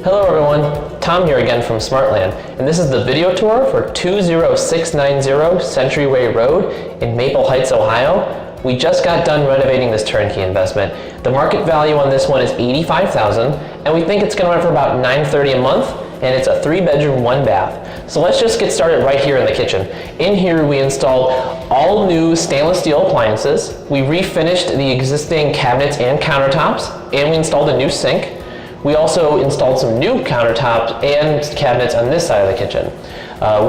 Hello everyone, Tom here again from Smartland, and this is the video tour for 20690 Centuryway Road in Maple Heights, Ohio. We just got done renovating this turnkey investment. The market value on this one is $85,000, and we think it's going to run for about $930 a month, and it's a 3-bedroom, 1-bath. So let's just get started right here in the kitchen. In here we installed all new stainless steel appliances. We refinished the existing cabinets and countertops, and we installed a new sink. We also installed some new countertops and cabinets on this side of the kitchen.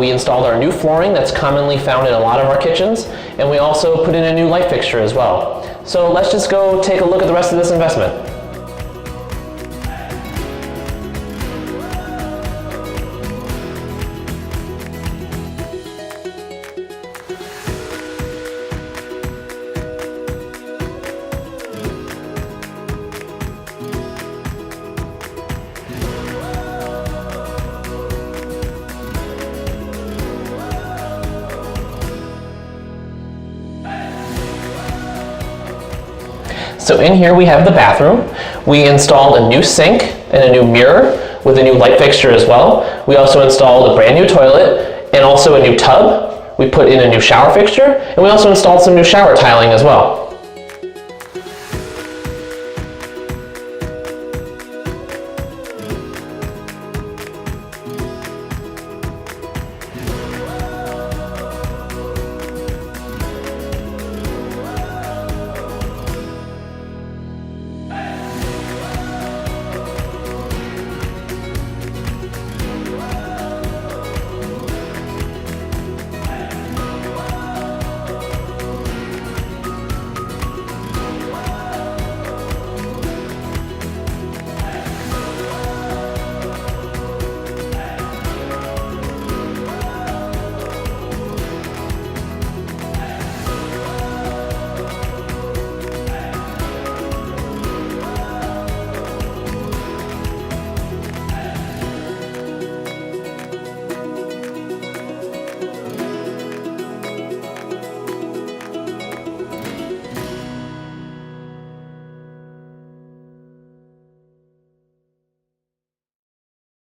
We installed our new flooring that's commonly found in a lot of our kitchens, and we also put in a new light fixture as well. So let's just go take a look at the rest of this investment. So in here we have the bathroom. We installed a new sink and a new mirror with a new light fixture as well. We also installed a brand new toilet and also a new tub. We put in a new shower fixture, and we also installed some new shower tiling as well.